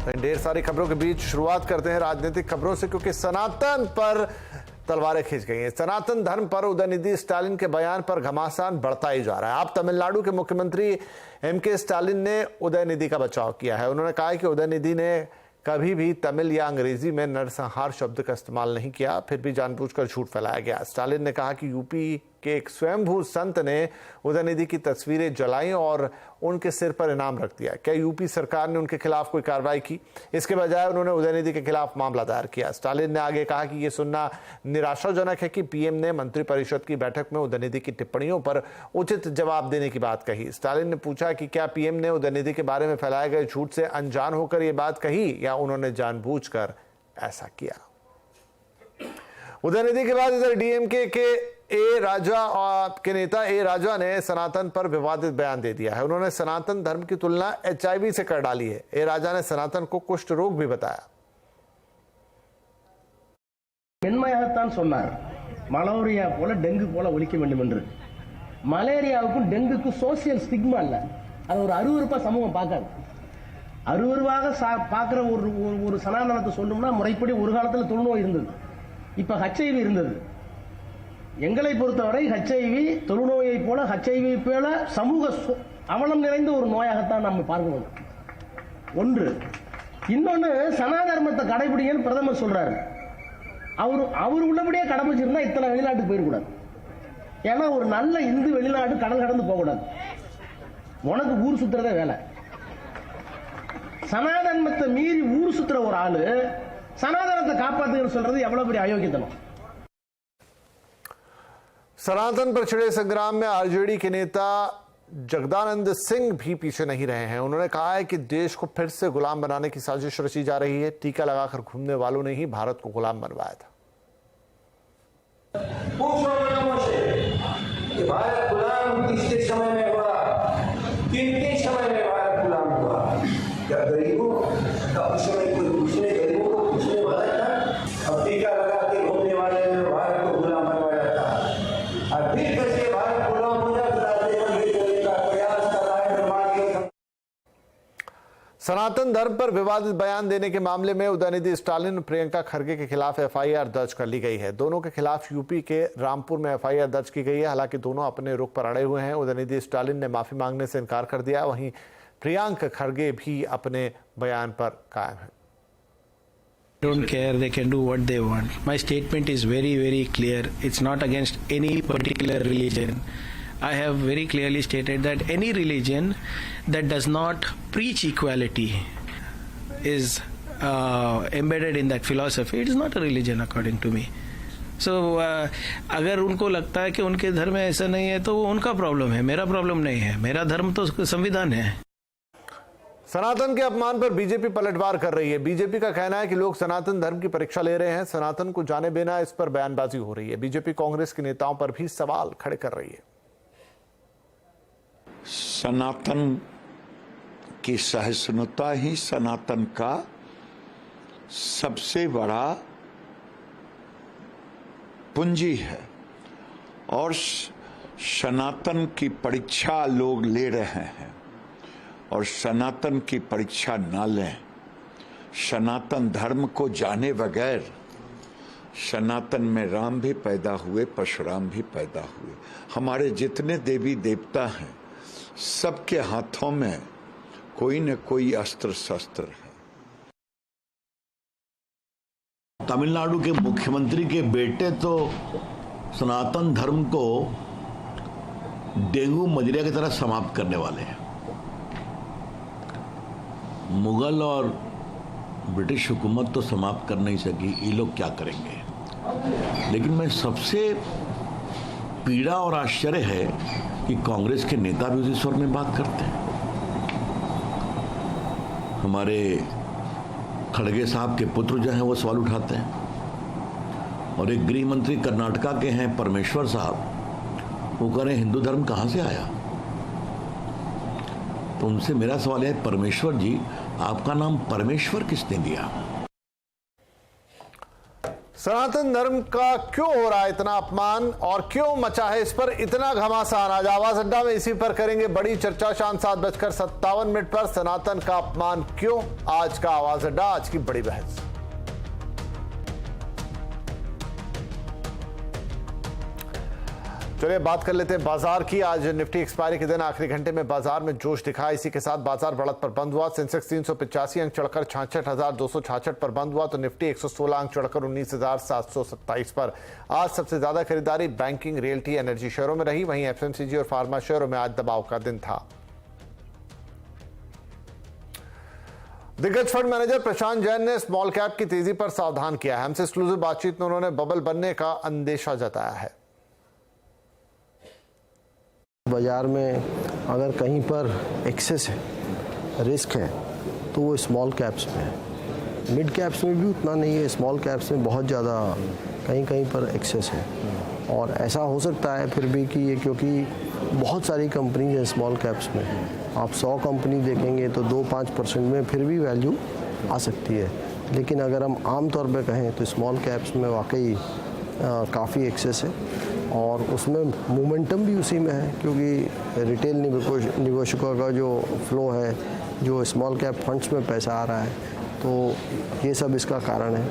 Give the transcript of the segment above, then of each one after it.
ढेर सारी खबरों के बीच शुरुआत करते हैं राजनीतिक खबरों से, क्योंकि सनातन पर तलवारें खींच गई हैं। सनातन धर्म पर उदयनिधि स्टालिन के बयान पर घमासान बढ़ता ही जा रहा है। अब तमिलनाडु के मुख्यमंत्री एम.के. स्टालिन ने उदयनिधि का बचाव किया है। उन्होंने कहा है कि उदयनिधि ने कभी भी तमिल या अंग्रेजी में नरसंहार शब्द का इस्तेमाल नहीं किया, फिर भी जानबूझकर झूठ फैलाया गया। स्टालिन ने कहा कि यूपी के एक स्वयंभू संत ने उदयनिधि की तस्वीरें जलाई और उनके सिर पर इनाम रख दिया। क्या यूपी सरकार ने उनके खिलाफ कोई कार्रवाई की? इसके बजाय उन्होंने उदयनिधि के खिलाफ मामला दायर किया। स्टालिन ने आगे कहा कि यह सुनना निराशाजनक है कि पीएम ने मंत्रिपरिषद की बैठक में उदयनिधि की टिप्पणियों पर उचित जवाब देने की बात कही। स्टालिन ने पूछा कि क्या पीएम ने उदयनिधि के बारे में फैलाए गए झूठ से अनजान होकर यह बात कही या उन्होंने जानबूझकर ऐसा किया। उदयनिधि के बाद इधर डीएमके के के नेता ए राजा ने सनातन पर विवादित बयान दे दिया है। उन्होंने सनातन धर्म की तुलना HIV से कर डाली है। ए राजा ने सनातन को कुष्ठ रोग भी बताया। மென்மையாகத்தான் சொன்னார், மலேரியா போல டெங்கு போல ஒழிக்க வேண்டும் என்று. மலேரியாவுக்கும் டெங்குக்கும் சோசியல் ஸ்டிக்மா இல்ல, அது ஒரு அருவருப்பா சமூகம் பார்க்காது. அருவருவாக பார்க்கிற ஒரு சனாதனத்தை சொல்லணும்னா முறைப்படி ஒரு காலத்தில் தொழுநோய் இருந்தது, இப்ப HIV இருந்தது. எங்களை பொறுத்தவரை HIV தொழுநோயை போல HIV போல சமூக அவலம் நிறைந்த ஒரு நோயாகத்தான் நம்ம பார்க்கணும். ஒன்று. இன்னொன்னு, சனாதர்மத்தை கடைபிடிங்கன்னு பிரதமர் சொல்றாரு. அவர் உள்ளபடியே கடைபிடிச்சிருந்தா இத்தனை வெளிநாட்டுக்கு போயிடக்கூடாது. ஏன்னா ஒரு நல்ல இந்து வெளிநாடு கடல் கடந்து போகக்கூடாது. உனக்கு ஊர் சுத்துறதே வேலை. சனாதர்மத்தை மீறி ஊர் சுத்துற ஒரு ஆளு சனாதனத்தை காப்பாத்துன்னு சொல்றது எவ்வளவு பெரிய அயோக்கியத்தனம். सनातन पर छिड़े संग्राम में आरजेडी के नेता जगदानंद सिंह भी पीछे नहीं रहे हैं। उन्होंने कहा है कि देश को फिर से गुलाम बनाने की साजिश रची जा रही है। टीका लगाकर घूमने वालों ने ही भारत को गुलाम बनवाया था। भारत गुलाम किसके समय में हुआ, किनके समय में भारत गुलाम हुआ? क्या गरीबों का उस समय कोई पूछने, गरीबों को पूछने वाला था? अब टीका लगा के घूमने वाले ने भारत को गुलाम बनवाया था। अब फिर कैसे भारत गुलाम हो जाए का प्रयास कर रहा है निर्माण। सनातन धर्म पर विवादित बयान देने के मामले में उदयनिधि स्टालिन और प्रियंका खरगे के खिलाफ FIR दर्ज कर ली गई है। दोनों के खिलाफ यूपी के रामपुर में FIR दर्ज की गई है। हालांकि दोनों अपने रुख पर अड़े हुए हैं। उदयनिधि स्टालिन ने माफी मांगने से इनकार कर दिया, वहीं प्रियंका खरगे भी अपने बयान पर कायम है। Don't care, they can do what they want. My statement is very clear. It's not against any particular religion. I have very clearly stated that any religion that does not preach equality is embedded in that philosophy. It is not a religion according to me. So अगर उनको लगता है कि उनके धर्म में ऐसा नहीं है तो वो उनका प्रॉब्लम है, मेरा प्रॉब्लम नहीं है। मेरा धर्म तो संविधान है। सनातन के अपमान पर बीजेपी पलटवार कर रही है। बीजेपी का कहना है कि लोग सनातन धर्म की परीक्षा ले रहे हैं, सनातन को जाने बिना इस पर बयानबाजी हो रही है। बीजेपी कांग्रेस के नेताओं पर भी सवाल खड़े कर रही है। सनातन की सहिष्णुता ही सनातन का सबसे बड़ा पूंजी है और सनातन की परीक्षा लोग ले रहे हैं और सनातन की परीक्षा ना लें, सनातन धर्म को जाने बगैर सनातन में राम भी पैदा हुए, परशुराम भी पैदा हुए। हमारे जितने देवी देवता हैं सबके हाथों में कोई न कोई अस्त्र शस्त्र है। तमिलनाडु के मुख्यमंत्री के बेटे तो सनातन धर्म को डेंगू मलेरिया की तरह समाप्त करने वाले हैं। मुगल और ब्रिटिश हुकूमत तो समाप्त कर नहीं सकी, ये लोग क्या करेंगे? लेकिन मैं सबसे पीड़ा और आश्चर्य है कि कांग्रेस के नेता भी उसी स्वर में बात करते हैं। हमारे खड़गे साहब के पुत्र जो हैं वो सवाल उठाते हैं और एक गृह मंत्री कर्नाटका के हैं परमेश्वर साहब, वो कह रहे हैं हिंदू धर्म कहाँ से आया? तो उनसे मेरा सवाल है, परमेश्वर जी आपका नाम परमेश्वर किसने दिया? सनातन धर्म का क्यों हो रहा है इतना अपमान और क्यों मचा है इस पर इतना घमासान? आज आवाज अड्डा में इसी पर करेंगे बड़ी चर्चा। शाम 7:57 पर सनातन का अपमान क्यों, आज का आवाज अड्डा, आज की बड़ी बहस। चलिए बात कर लेते हैं बाजार की। आज निफ्टी एक्सपायरी के दिन आखिरी घंटे में बाजार में जोश दिखा। इसी के साथ बाजार बढ़त पर बंद हुआ। सेंसेक्स 385 अंक चढ़कर 66,266 पर बंद हुआ तो निफ्टी 116 अंक चढ़कर 19,727 पर। आज सबसे ज्यादा खरीदारी बैंकिंग, रियल्टी, एनर्जी शेयरों में रही। वहीं एफएमसीजी और फार्मा शेयरों में आज दबाव का दिन था। दिग्गज फंड मैनेजर प्रशांत जैन ने स्मॉल कैप की तेजी पर सावधान किया है। हमसे एक्सक्लूसिव बातचीत में उन्होंने बबल बनने का अंदेशा जताया है। बाजार में अगर कहीं पर एक्सेस है, रिस्क है, तो वो स्मॉल कैप्स में है। मिड कैप्स में भी उतना नहीं है, स्मॉल कैप्स में बहुत ज़्यादा कहीं कहीं पर एक्सेस है। और ऐसा हो सकता है फिर भी कि ये, क्योंकि बहुत सारी कंपनी है स्मॉल कैप्स में, आप 100 कंपनी देखेंगे तो 2-5% में फिर भी वैल्यू आ सकती है। लेकिन अगर हम आम तौर पे कहें तो स्मॉल कैप्स में वाकई काफ़ी एक्सेस है और उसमें मोमेंटम भी उसी में है, क्योंकि रिटेल निवेशकों का जो फ्लो है, जो स्मॉल कैप फंड्स में पैसा आ रहा है, तो ये सब इसका कारण है।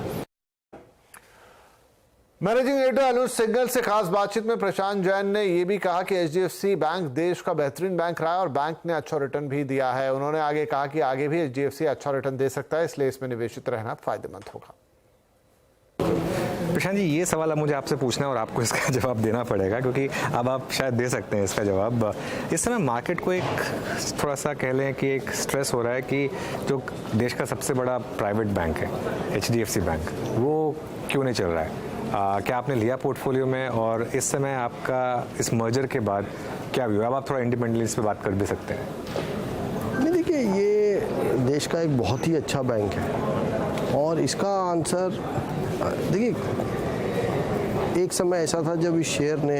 मैनेजिंग एडिटर अनुज सिंघल से खास बातचीत में प्रशांत जैन ने यह भी कहा कि एचडीएफसी बैंक देश का बेहतरीन बैंक रहा है और बैंक ने अच्छा रिटर्न भी दिया है। उन्होंने आगे कहा कि आगे भी एचडीएफसी अच्छा रिटर्न दे सकता है, इसलिए इसमें निवेशित रहना फायदेमंद होगा। प्रशांत जी, ये सवाल अब मुझे आपसे पूछना है और आपको इसका जवाब देना पड़ेगा, क्योंकि अब आप शायद दे सकते हैं इसका जवाब। इस समय मार्केट को एक थोड़ा सा कह लें कि एक स्ट्रेस हो रहा है कि जो देश का सबसे बड़ा प्राइवेट बैंक है एचडीएफसी बैंक, वो क्यों नहीं चल रहा है? क्या आपने लिया पोर्टफोलियो में, और इस समय आपका इस मर्जर के बाद क्या व्यू है? अब आप थोड़ा इंडिपेंडेंटली इस पर बात कर भी सकते हैं। नहीं, देखिए, ये देश का एक बहुत ही अच्छा बैंक है और इसका आंसर, देखिए, एक समय ऐसा था जब इस शेयर ने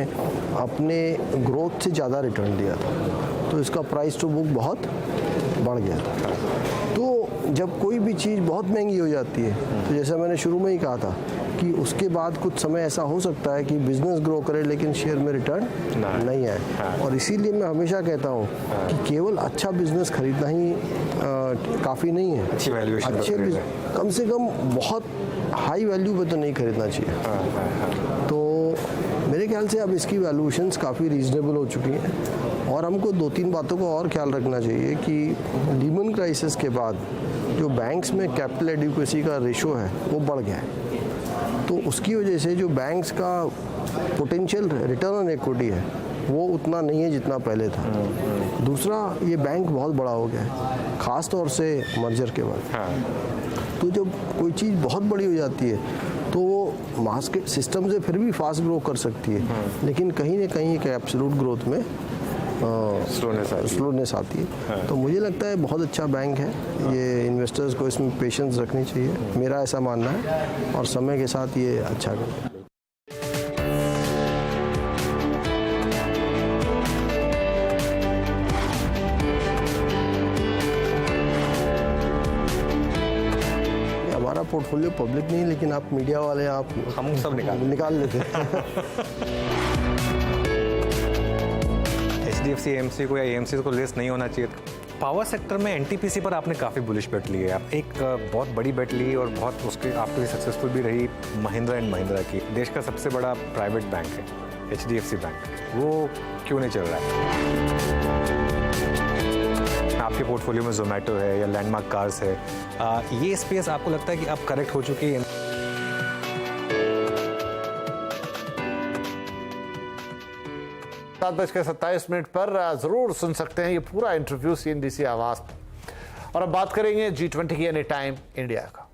अपने ग्रोथ से ज़्यादा रिटर्न दिया था, तो इसका प्राइस टू बुक बहुत बढ़ गया था। तो जब कोई भी चीज़ बहुत महंगी हो जाती है, तो जैसा मैंने शुरू में ही कहा था कि उसके बाद कुछ समय ऐसा हो सकता है कि बिजनेस ग्रो करे लेकिन शेयर में रिटर्न नहीं आए। और इसीलिए मैं हमेशा कहता हूँ कि केवल अच्छा बिजनेस खरीदना ही काफ़ी नहीं है। अच्छी वैल्यूएशन, कम से कम बहुत हाई वैल्यू पे तो नहीं खरीदना चाहिए। तो मेरे ख्याल से अब इसकी वैल्यूएशंस काफ़ी रीजनेबल हो चुकी हैं और हमको 2-3 बातों को और ख्याल रखना चाहिए कि लीमन क्राइसिस के बाद जो बैंक्स में कैपिटल एडिक्वेसी का रेशो है वो बढ़ गया है। तो उसकी वजह से जो बैंक्स का पोटेंशियल रिटर्न ऑन इक्विटी है वो उतना नहीं है जितना पहले था। दूसरा, ये बैंक बहुत बड़ा हो गया है, ख़ास तौर से मर्जर के बाद। तो जब कोई चीज़ बहुत बड़ी हो जाती है तो वो मार्केट सिस्टम से फिर भी फास्ट ग्रो कर सकती है, लेकिन कहीं ना कहीं एक एब्सोल्यूट ग्रोथ में स्लोनेस आती है। तो मुझे लगता है बहुत अच्छा बैंक है ये, इन्वेस्टर्स को इसमें पेशेंस रखनी चाहिए, मेरा ऐसा मानना है, और समय के साथ ये अच्छा करें। हमारा पोर्टफोलियो पब्लिक नहीं, लेकिन आप मीडिया वाले, आप हम सब निकाल लेते हैं। एचडीएफसी एएमसी को या एएमसी को लेस नहीं होना चाहिए। पावर सेक्टर में एनटीपीसी पर आपने काफ़ी बुलिश बेट ली है। आप एक बहुत बड़ी बेट ली और बहुत उसके आपके सक्सेसफुल भी रही महिंद्रा एंड महिंद्रा की। देश का सबसे बड़ा प्राइवेट बैंक है एचडीएफसी बैंक, वो क्यों नहीं चल रहा है? आपके पोर्टफोलियो में जोमेटो है या लैंडमार्क कार्स है, ये स्पेस आपको लगता है कि अब करेक्ट हो चुकी है? 7:27 पर जरूर सुन सकते हैं ये पूरा इंटरव्यू सीएनबीसी आवाज पर। और अब बात करेंगे G20 की एनी टाइम इंडिया का।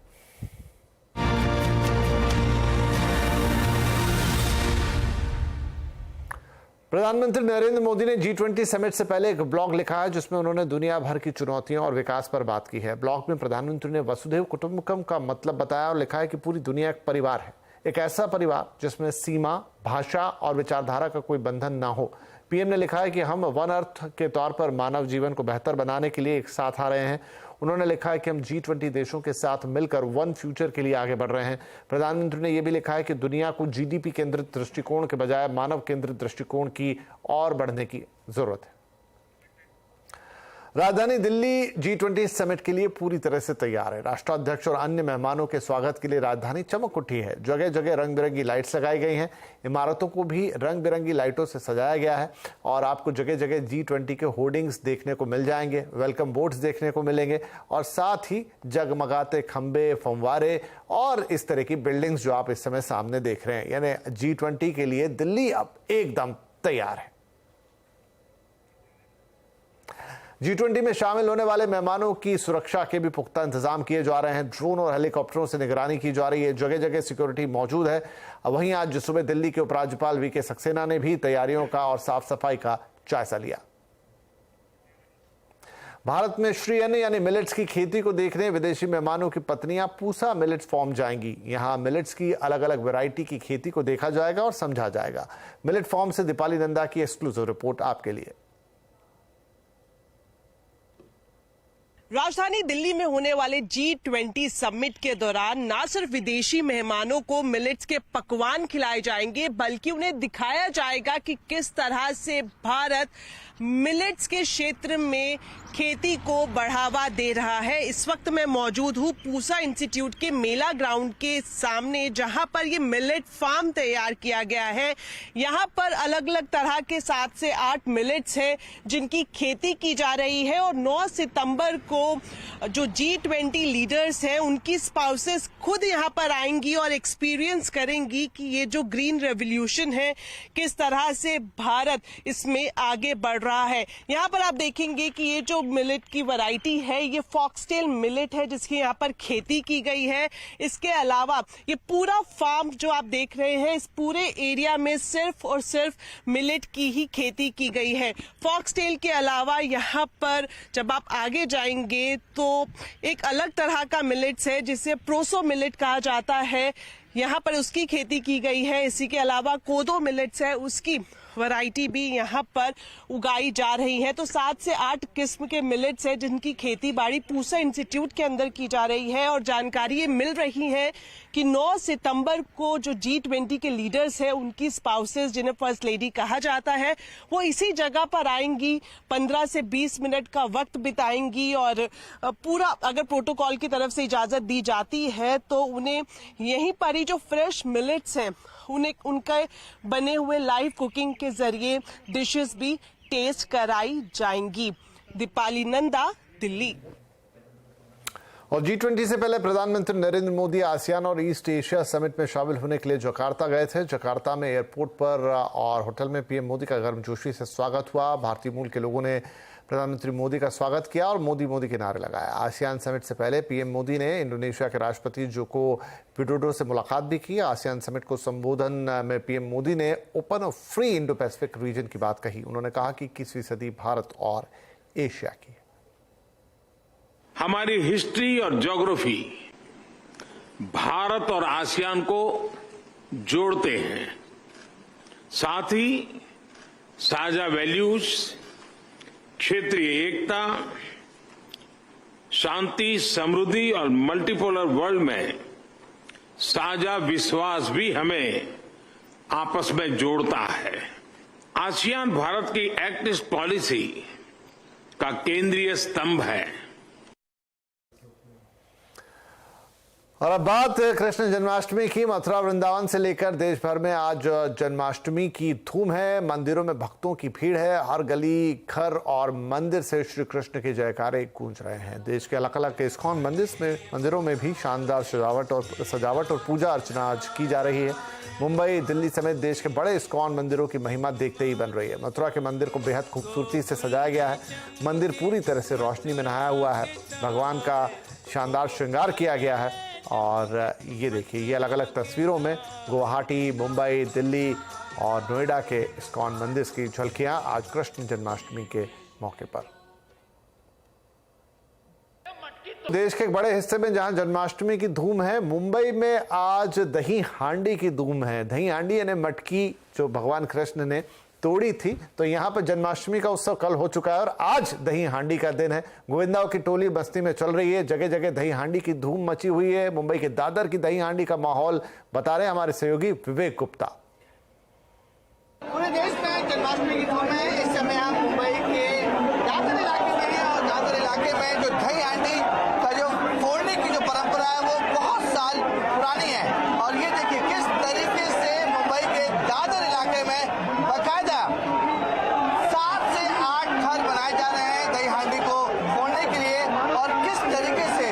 प्रधानमंत्री नरेंद्र मोदी ने G20 समिट से पहले एक ब्लॉग लिखा है जिसमें उन्होंने दुनिया भर की चुनौतियों और विकास पर बात की है। ब्लॉग में प्रधानमंत्री ने वसुधैव कुटुंबकम का मतलब बताया और लिखा है कि पूरी दुनिया एक परिवार है, एक ऐसा परिवार जिसमें सीमा, भाषा और विचारधारा का कोई बंधन ना हो। पीएम ने लिखा है कि हम वन अर्थ के तौर पर मानव जीवन को बेहतर बनाने के लिए एक साथ आ रहे हैं। उन्होंने लिखा है कि हम G20 देशों के साथ मिलकर वन फ्यूचर के लिए आगे बढ़ रहे हैं। प्रधानमंत्री ने यह भी लिखा है कि दुनिया को GDP केंद्रित दृष्टिकोण के बजाय मानव केंद्रित दृष्टिकोण की ओर बढ़ने की जरूरत है। राजधानी दिल्ली G20 समिट के लिए पूरी तरह से तैयार है। राष्ट्राध्यक्ष और अन्य मेहमानों के स्वागत के लिए राजधानी चमक उठी है। जगह जगह रंग बिरंगी लाइट्स लगाई गई हैं। इमारतों को भी रंग बिरंगी लाइटों से सजाया गया है और आपको जगह जगह G20 के होर्डिंग्स देखने को मिल जाएंगे, वेलकम बोर्ड्स देखने को मिलेंगे और साथ ही जगमगाते खंबे, फव्वारे और इस तरह की बिल्डिंग्स जो आप इस समय सामने देख रहे हैं। यानी G20 के लिए दिल्ली अब एकदम तैयार है। G20 में शामिल होने वाले मेहमानों की सुरक्षा के भी पुख्ता इंतजाम किए जा रहे हैं। ड्रोन और हेलीकॉप्टरों से निगरानी की जा रही है। जगह जगह सिक्योरिटी मौजूद है। वहीं आज सुबह दिल्ली के उपराज्यपाल VK सक्सेना ने भी तैयारियों का और साफ सफाई का जायजा लिया। भारत में श्री अन्न यानी मिलेट्स की खेती को देखने विदेशी मेहमानों की पत्नियां पूसा मिलेट्स फार्म जाएंगी। यहां मिलेट्स की अलग अलग वैरायटी की खेती को देखा जाएगा और समझा जाएगा। मिलेट फार्म से दीपाली नंदा की एक्सक्लूसिव रिपोर्ट आपके लिए। राजधानी दिल्ली में होने वाले G20 समिट के दौरान न सिर्फ विदेशी मेहमानों को मिलेट्स के पकवान खिलाए जाएंगे, बल्कि उन्हें दिखाया जाएगा कि किस तरह से भारत मिलेट्स के क्षेत्र में खेती को बढ़ावा दे रहा है। इस वक्त मैं मौजूद हूँ पूसा इंस्टीट्यूट के मेला ग्राउंड के सामने, जहां पर ये मिलेट फार्म तैयार किया गया है। यहाँ पर अलग अलग तरह के 7 से 8 मिलेट्स हैं जिनकी खेती की जा रही है और 9 सितंबर को जो G20 लीडर्स हैं उनकी स्पाउसेस खुद यहाँ पर आएंगी और एक्सपीरियंस करेंगी कि ये जो ग्रीन रेवोल्यूशन है किस तरह से भारत इसमें आगे बढ़ रहा है। यहाँ पर आप देखेंगे कि ये जो मिलेट की वैरायटी है ये फॉक्सटेल मिलेट है जिसकी यहाँ पर खेती की गई है। इसके अलावा ये पूरा फार्म जो आप देख रहे हैं, इस पूरे एरिया में सिर्फ और सिर्फ मिलेट की ही खेती की गई है। फॉक्सटेल के अलावा यहाँ पर जब आप आगे जाएंगे तो एक अलग तरह का मिलेट्स है जिसे प्रोसो मिलेट कहा जाता है, यहाँ पर उसकी खेती की गई है। इसी के अलावा कोदो मिलेट्स है, उसकी वैरायटी भी यहाँ पर उगाई जा रही है। तो 7 से 8 किस्म के मिलेट्स है जिनकी खेती बाड़ी पूसा इंस्टीट्यूट के अंदर की जा रही है और जानकारी ये मिल रही है कि 9 सितंबर को जो G20 के लीडर्स हैं उनकी स्पाउसेस, जिन्हें फर्स्ट लेडी कहा जाता है, वो इसी जगह पर आएंगी, 15 से 20 मिनट का वक्त बिताएंगी और पूरा अगर प्रोटोकॉल की तरफ से इजाजत दी जाती है तो उन्हें यहीं पर ही जो फ्रेश मिलेट्स हैं उन्हें उनके बने हुए लाइव कुकिंग के जरिए डिशेस भी टेस्ट कराई जाएंगी। दीपाली नंदा, दिल्ली। और G20 से पहले प्रधानमंत्री नरेंद्र मोदी आसियान और ईस्ट एशिया समिट में शामिल होने के लिए जकार्ता गए थे। जकार्ता में एयरपोर्ट पर और होटल में पीएम मोदी का गर्मजोशी से स्वागत हुआ। भारतीय मूल के लोगों ने प्रधानमंत्री मोदी का स्वागत किया और मोदी मोदी के नारे लगाए। आसियान समिट से पहले पीएम मोदी ने इंडोनेशिया के राष्ट्रपति जोको विडोडो से मुलाकात भी की। आसियान समिट को संबोधन में पीएम मोदी ने ओपन और फ्री इंडो पैसिफिक रीजन की बात कही। उन्होंने कहा कि 21वीं सदी भारत और एशिया की। हमारी हिस्ट्री और ज्योग्राफी भारत और आसियान को जोड़ते हैं, साथ ही साझा वैल्यूज, क्षेत्रीय एकता, शांति, समृद्धि और मल्टीपोलर वर्ल्ड में साझा विश्वास भी हमें आपस में जोड़ता है। आसियान भारत की एक्ट ईस्ट पॉलिसी का केंद्रीय स्तंभ है। और अब बात कृष्ण जन्माष्टमी की। मथुरा वृंदावन से लेकर देश भर में आज जन्माष्टमी की धूम है। मंदिरों में भक्तों की भीड़ है। हर गली, घर और मंदिर से श्री कृष्ण के जयकारे गूंज रहे हैं। देश के अलग अलग इस्कॉन मंदिरों में भी शानदार सजावट और पूजा अर्चना आज की जा रही है। मुंबई, दिल्ली समेत देश के बड़े इस्कॉन मंदिरों की महिमा देखते ही बन रही है। मथुरा के मंदिर को बेहद खूबसूरती से सजाया गया है। मंदिर पूरी तरह से रोशनी में नहाया हुआ है। भगवान का शानदार श्रृंगार किया गया है। और ये देखिए, ये अलग अलग तस्वीरों में गुवाहाटी, मुंबई, दिल्ली और नोएडा के इस्कॉन मंदिर की झलकियां आज कृष्ण जन्माष्टमी के मौके पर। देश के एक बड़े हिस्से में जहां जन्माष्टमी की धूम है, मुंबई में आज दही हांडी की धूम है। दही हांडी यानी मटकी जो भगवान कृष्ण ने तोड़ी थी। तो यहाँ पर जन्माष्टमी का उत्सव कल हो चुका है और आज दही हांडी का दिन है। गोविंदाओं की टोली बस्ती में चल रही है, जगह जगह दही हांडी की धूम मची हुई है। मुंबई के दादर की दही हांडी का माहौल बता रहे हमारे सहयोगी विवेक गुप्ता। पूरे देश में जन्माष्टमी की धूम है। इस समय आप मुंबई के दादर इलाके में हैं और दादर इलाके में जो दही हांडी का जो फोड़ने की जो परंपरा है वो बहुत साल पुरानी है। और ये देखिए किस तरीके से मुंबई के दादर इलाके में बाकायदा 7 से 8 घर बनाए जा रहे हैं दही हांडी को फोड़ने के लिए। और किस तरीके से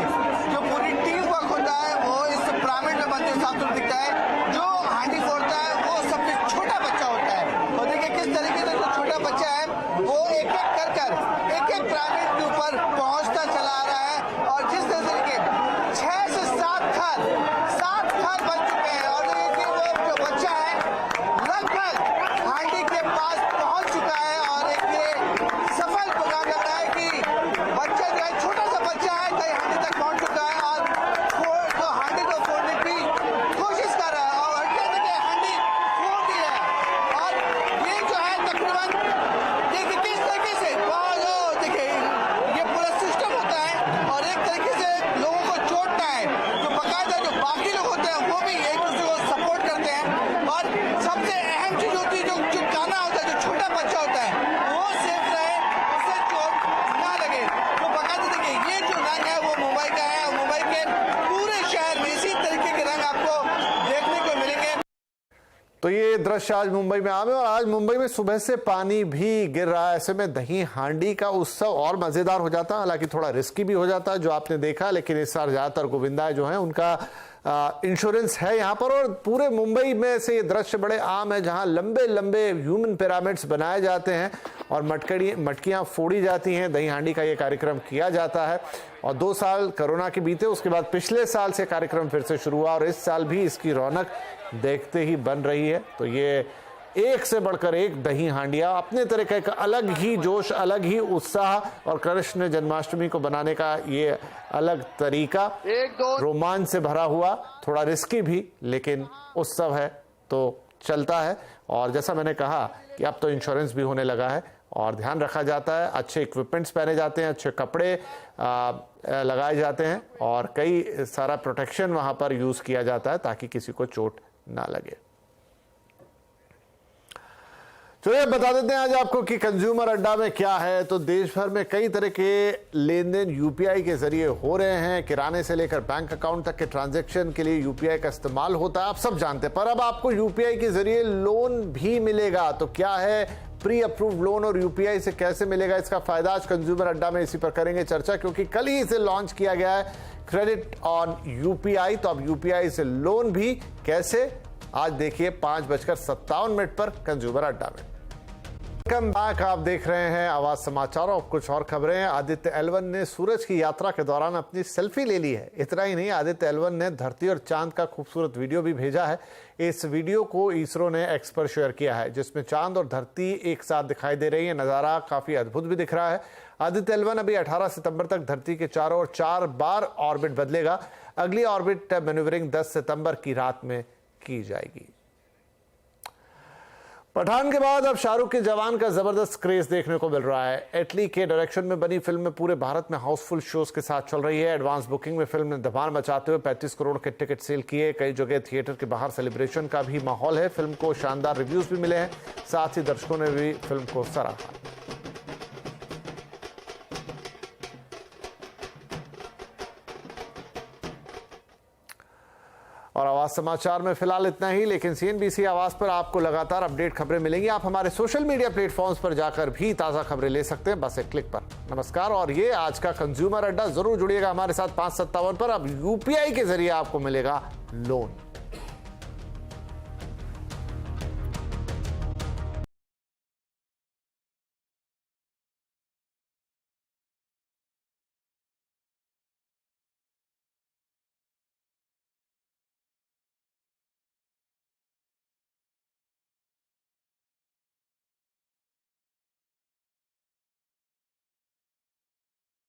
जो पूरी टीम वर्क होता है वो इस पिरामिड में बनते हुए साफ दिखता है। जो हांडी फोड़ता है वो सबसे छोटा बच्चा होता है। और देखिए किस तरीके से जो छोटा बच्चा है वो एक एक पिरामिड के ऊपर पहुंचता चला आ रहा है। और जिस तरह से 6 से 7 घर बन चुके हैं। और देखिए वो जो बच्चा है लगभग हांडी के पास पहुंच चुका है। और एक ये सफल प्रोग्राम लग रहा है कि बच्चा जो है छोटा सा बच्चा है दही हांडी तक पहुंच चुका है और जो हांडी को फोड़ने की कोशिश कर रहा है। और देखिए हांडी फोड़ दी है। और ये जो है तकरीबन देखिए किस तरीके से देखिए ये पूरा सिस्टम होता है। और एक तरीके से लोगों को जोड़ता है। जो बाकायदा जो बाकी लोग होते हैं वो भी एक दूसरे को सपोर्ट करते हैं। और सबसे अहम चीज होती है जो गाना होता है, जो छोटा बच्चा होता है वो सेफ रहे, उसे चोट ना लगे। तो बाकायदा देखिए ये जो रंग है वो मुंबई का है। मुंबई के पूरे शहर में इसी तरीके के रंग आपको देखने को मिलेंगे। तो ये दृश्य आज मुंबई में आम है और आज मुंबई में सुबह से पानी भी गिर रहा है। ऐसे में दही हांडी का उत्सव और मजेदार हो जाता है, हालांकि थोड़ा रिस्की भी हो जाता है जो आपने देखा। लेकिन इस बार ज्यादातर गोविंदा जो है उनका इंश्योरेंस है यहाँ पर। और पूरे मुंबई में से ये दृश्य बड़े आम है जहां लंबे लंबे ह्यूमन पिरामिड्स बनाए जाते हैं और मटकियां फोड़ी जाती हैं। दही हांडी का ये कार्यक्रम किया जाता है। और 2 साल कोरोना के बीते, उसके बाद पिछले साल से कार्यक्रम फिर से शुरू हुआ और इस साल भी इसकी रौनक देखते ही बन रही है। तो ये एक से बढ़कर एक दही हांडिया अपने तरीके का अलग ही जोश, अलग ही उत्साह और कृष्ण जन्माष्टमी को बनाने का ये अलग तरीका, रोमांच से भरा हुआ, थोड़ा रिस्की भी, लेकिन उत्सव है तो चलता है। और जैसा मैंने कहा कि अब तो इंश्योरेंस भी होने लगा है और ध्यान रखा जाता है, अच्छे इक्विपमेंट्स पहने जाते हैं, अच्छे कपड़े लगाए जाते हैं और कई सारा प्रोटेक्शन वहां पर यूज किया जाता है ताकि किसी को चोट ना लगे। चलिए बता देते हैं आज आपको कि कंज्यूमर अड्डा में क्या है। तो देश भर में कई तरह के लेन-देन यूपीआई के जरिए हो रहे हैं। किराने से लेकर बैंक अकाउंट तक के ट्रांजैक्शन के लिए यूपीआई का इस्तेमाल होता है, आप सब जानते हैं। पर अब आपको यूपीआई के जरिए लोन भी मिलेगा। तो क्या है प्री अप्रूव्ड लोन और यूपीआई से कैसे मिलेगा इसका फायदा? आज कंज्यूमर अड्डा में इसी पर करेंगे चर्चा, क्योंकि कल ही इसे लॉन्च किया गया है, क्रेडिट ऑन यूपीआई। तो अब यूपीआई से लोन भी कैसे, आज देखिए 5:57 पर कंज्यूमर अड्डा में। वेलकम बैक, आप देख रहे हैं आवाज समाचार और कुछ और खबरें हैं। आदित्य एल1 ने सूरज की यात्रा के दौरान अपनी सेल्फी ले ली है। इतना ही नहीं, आदित्य एल1 ने धरती और चांद का खूबसूरत वीडियो भी भेजा है। इस वीडियो को इसरो ने एक्स पर शेयर किया है, जिसमें चांद और धरती एक साथ दिखाई दे रही है। नजारा काफी अद्भुत भी दिख रहा है। आदित्य एल1 अभी 18 सितंबर तक धरती के चारों ओर 4 बार ऑर्बिट बदलेगा। अगली ऑर्बिट मैन्यूवरिंग 10 सितंबर की रात में की जाएगी। पठान के बाद अब शाहरुख के जवान का जबरदस्त क्रेज देखने को मिल रहा है। एटली के डायरेक्शन में बनी फिल्म में पूरे भारत में हाउसफुल शोज के साथ चल रही है। एडवांस बुकिंग में फिल्म ने धमाल मचाते हुए 35 करोड़ के टिकट सेल किए। कई जगह थिएटर के बाहर सेलिब्रेशन का भी माहौल है। फिल्म को शानदार रिव्यूज भी मिले हैं, साथ ही दर्शकों ने भी फिल्म को सराहा। और आवाज समाचार में फिलहाल इतना ही, लेकिन सीएनबीसी आवाज पर आपको लगातार अपडेट खबरें मिलेंगी। आप हमारे सोशल मीडिया प्लेटफॉर्म्स पर जाकर भी ताजा खबरें ले सकते हैं, बस एक क्लिक पर। नमस्कार, और ये आज का कंज्यूमर अड्डा। जरूर जुड़िएगा हमारे साथ 5:57 पर। अब यूपीआई के जरिए आपको मिलेगा लोन।